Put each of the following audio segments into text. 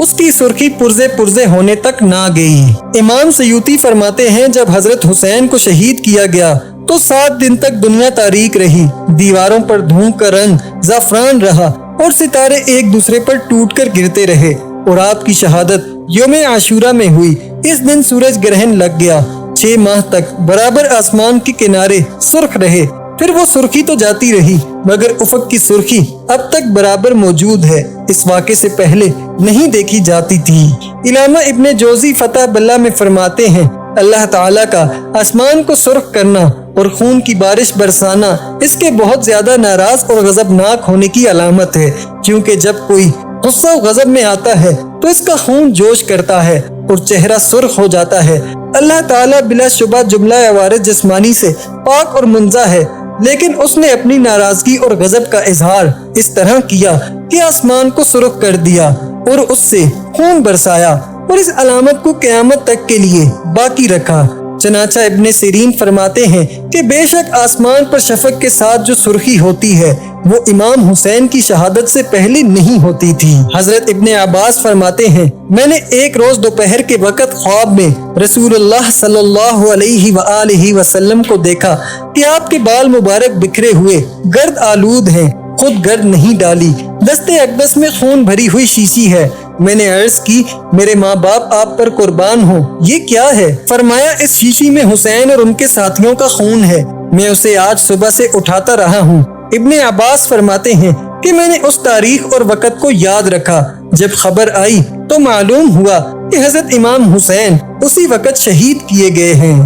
اس کی سرخی پرزے پرزے ہونے تک نہ گئی۔ امام سیوطی فرماتے ہیں جب حضرت حسین کو شہید کیا گیا تو 7 دن تک دنیا تاریک رہی، دیواروں پر دھوپ کا رنگ زعفران رہا اور ستارے ایک دوسرے پر ٹوٹ کر گرتے رہے، اور آپ کی شہادت یوم عاشورہ میں ہوئی۔ اس دن سورج گرہن لگ گیا، 6 ماہ تک برابر آسمان کے کنارے سرخ رہے، پھر وہ سرخی تو جاتی رہی مگر افق کی سرخی اب تک برابر موجود ہے، اس واقعے سے پہلے نہیں دیکھی جاتی تھی۔ علامہ ابن جوزی فتح باللہ میں فرماتے ہیں اللہ تعالیٰ کا آسمان کو سرخ کرنا اور خون کی بارش برسانا اس کے بہت زیادہ ناراض اور غضبناک ہونے کی علامت ہے، کیونکہ جب کوئی غصہ و غضب میں آتا ہے تو اس کا خون جوش کرتا ہے اور چہرہ سرخ ہو جاتا ہے۔ اللہ تعالیٰ بلا شبہ جملہ عوارض جسمانی سے پاک اور منزہ ہے، لیکن اس نے اپنی ناراضگی اور غضب کا اظہار اس طرح کیا کہ آسمان کو سرخ کر دیا اور اس سے خون برسایا، اور اس علامت کو قیامت تک کے لیے باقی رکھا۔ چنانچہ ابن سیرین فرماتے ہیں کہ بے شک آسمان پر شفق کے ساتھ جو سرخی ہوتی ہے وہ امام حسین کی شہادت سے پہلے نہیں ہوتی تھی۔ حضرت ابن عباس فرماتے ہیں میں نے ایک روز دوپہر کے وقت خواب میں رسول اللہ صلی اللہ علیہ وآلہ وسلم کو دیکھا کہ آپ کے بال مبارک بکھرے ہوئے گرد آلود ہیں، خود گرد نہیں ڈالی، دست اقدس میں خون بھری ہوئی شیشی ہے۔ میں نے عرض کی میرے ماں باپ آپ پر قربان ہوں، یہ کیا ہے؟ فرمایا اس شیشی میں حسین اور ان کے ساتھیوں کا خون ہے، میں اسے آج صبح سے اٹھاتا رہا ہوں۔ ابن عباس فرماتے ہیں کہ میں نے اس تاریخ اور وقت کو یاد رکھا، جب خبر آئی تو معلوم ہوا کہ حضرت امام حسین اسی وقت شہید کیے گئے ہیں۔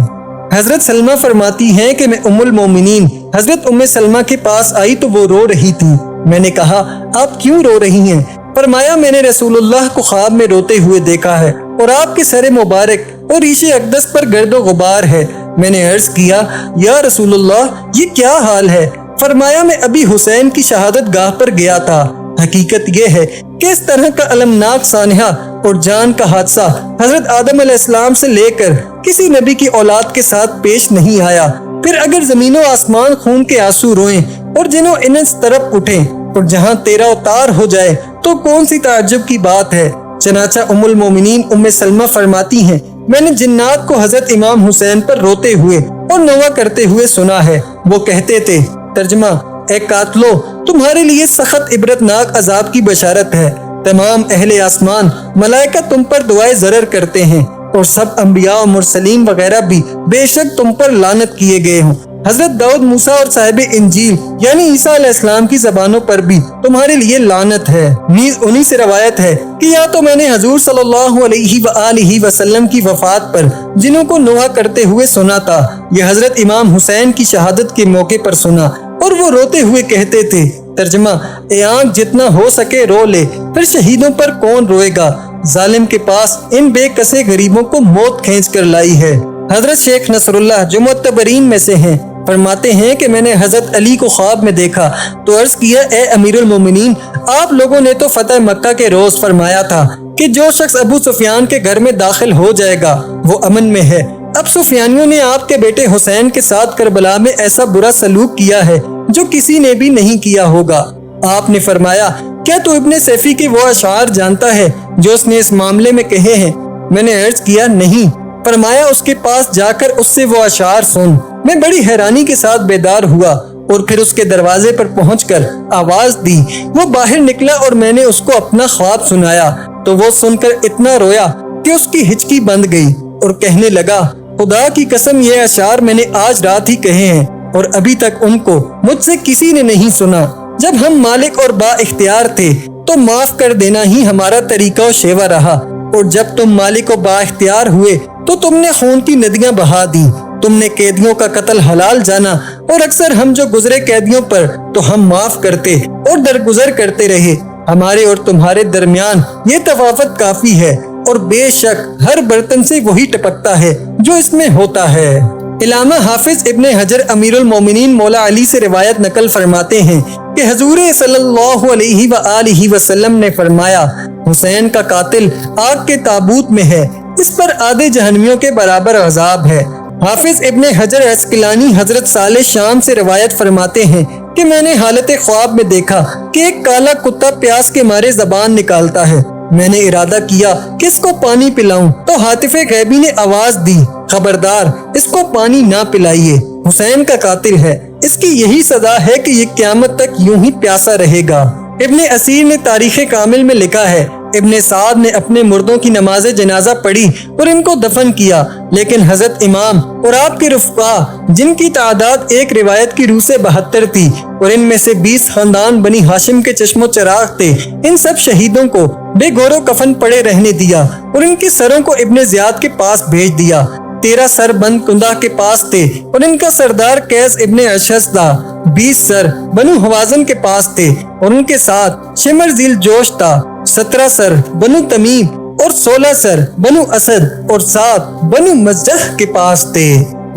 حضرت سلمہ فرماتی ہیں کہ میں ام المومنین حضرت ام سلمہ کے پاس آئی تو وہ رو رہی تھی۔ میں نے کہا آپ کیوں رو رہی ہیں؟ فرمایا میں نے رسول اللہ کو خواب میں روتے ہوئے دیکھا ہے اور آپ کے سر مبارک اور ریش اقدس پر گرد و غبار ہے۔ میں نے عرض کیا یا رسول اللہ یہ کیا حال ہے؟ فرمایا میں ابھی حسین کی شہادت گاہ پر گیا تھا۔ حقیقت یہ ہے کہ اس طرح کا المناک سانحہ اور جان کا حادثہ حضرت آدم علیہ السلام سے لے کر کسی نبی کی اولاد کے ساتھ پیش نہیں آیا۔ پھر اگر زمین و آسمان خون کے آنسو روئیں اور جنوں انس طرف اٹھیں اور جہاں تیرا اتار ہو جائے تو کون سی تعجب کی بات ہے؟ چنانچہ ام المومنین ام سلمہ فرماتی ہیں میں نے جنات کو حضرت امام حسین پر روتے ہوئے اور نوح کرتے ہوئے سنا ہے۔ وہ کہتے تھے ترجمہ اے قاتلو تمہارے لیے سخت عبرتناک عذاب کی بشارت ہے، تمام اہل آسمان ملائکہ تم پر دعائے ضرر کرتے ہیں اور سب انبیاء و مرسلین وغیرہ بھی بے شک تم پر لعنت کیے گئے ہوں۔ حضرت داؤد موسیٰ اور صاحب انجیل یعنی عیسیٰ علیہ السلام کی زبانوں پر بھی تمہارے لیے لعنت ہے۔ نیز انہی سے روایت ہے کہ یا تو میں نے حضور صلی اللہ علیہ وآلہ وسلم کی وفات پر جنوں کو نوحہ کرتے ہوئے سنا تھا، یہ حضرت امام حسین کی شہادت کے موقع پر سنا اور وہ روتے ہوئے کہتے تھے ترجمہ اے آنکھ جتنا ہو سکے رو لے، پھر شہیدوں پر کون روئے گا؟ ظالم کے پاس ان بے کسے غریبوں کو موت کھینچ کر لائی ہے۔ حضرت شیخ نصر اللہ جو معتبرین میں سے ہیں فرماتے ہیں کہ میں نے حضرت علی کو خواب میں دیکھا تو عرض کیا اے امیر المومنین آپ لوگوں نے تو فتح مکہ کے روز فرمایا تھا کہ جو شخص ابو سفیان کے گھر میں داخل ہو جائے گا وہ امن میں ہے۔ اب سفیانیوں نے آپ کے بیٹے حسین کے ساتھ کربلا میں ایسا برا سلوک کیا ہے جو کسی نے بھی نہیں کیا ہوگا۔ آپ نے فرمایا کیا تو ابن سیفی کے وہ اشعار جانتا ہے جو اس نے اس معاملے میں کہے ہیں؟ میں نے عرض کیا نہیں۔ فرمایا اس کے پاس جا کر اس سے وہ اشعار سن۔ میں بڑی حیرانی کے ساتھ بیدار ہوا اور پھر اس کے دروازے پر پہنچ کر آواز دی، وہ باہر نکلا اور میں نے اس کو اپنا خواب سنایا تو وہ سن کر اتنا رویا کہ اس کی ہچکی بند گئی اور کہنے لگا خدا کی قسم یہ اشعار میں نے آج رات ہی کہے ہیں اور ابھی تک ان کو مجھ سے کسی نے نہیں سنا۔ جب ہم مالک اور با اختیار تھے تو معاف کر دینا ہی ہمارا طریقہ و شیوہ رہا، اور جب تم مالک و با اختیار ہوئے تو تم نے خون کی ندیاں بہا دی، تم نے قیدیوں کا قتل حلال جانا، اور اکثر ہم جو گزرے قیدیوں پر تو ہم معاف کرتے اور درگزر کرتے رہے۔ ہمارے اور تمہارے درمیان یہ تفاوت کافی ہے، اور بے شک ہر برتن سے وہی ٹپکتا ہے جو اس میں ہوتا ہے۔ علامہ حافظ ابن حجر امیر المومنین مولا علی سے روایت نقل فرماتے ہیں کہ حضور صلی اللہ علیہ وآلہ وسلم نے فرمایا حسین کا قاتل آگ کے تابوت میں ہے، اس پر آدھے جہنمیوں کے برابر عذاب ہے۔ حافظ ابن حجر عسقلانی حضرت صالح شام سے روایت فرماتے ہیں کہ میں نے حالت خواب میں دیکھا کہ ایک کالا کتا پیاس کے مارے زبان نکالتا ہے میں نے ارادہ کیا کہ اس کو پانی پلاؤں تو حاطف غیبی نے آواز دی، خبردار، اس کو پانی نہ پلائیے، حسین کا قاتل ہے، اس کی یہی سزا ہے کہ یہ قیامت تک یوں ہی پیاسا رہے گا۔ ابن اسیر نے تاریخ کامل میں لکھا ہے، ابن سعد نے اپنے مردوں کی نماز جنازہ پڑھی اور ان کو دفن کیا، لیکن حضرت امام اور آپ کے رفقا، جن کی تعداد ایک روایت کی روح سے 72 تھی اور ان میں سے 20 خاندان بنی ہاشم کے چشم و چراغ تھے، ان سب شہیدوں کو بے گور و کفن پڑے رہنے دیا اور ان کے سروں کو ابن زیاد کے پاس بھیج دیا۔ 13 سر بند کندہ کے پاس تھے اور ان کا سردار قیس ابن اشعث تھا۔ 20 سر بنو حوازن کے پاس تھے اور ان کے ساتھ شمر ذیل جوش تھا۔ 17 سر بنو تمیم اور 16 سر بنو اسد اور 7 بنو مزجہ کے پاس تھے۔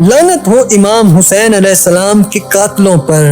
لعنت ہو امام حسین علیہ السلام کے قاتلوں پر۔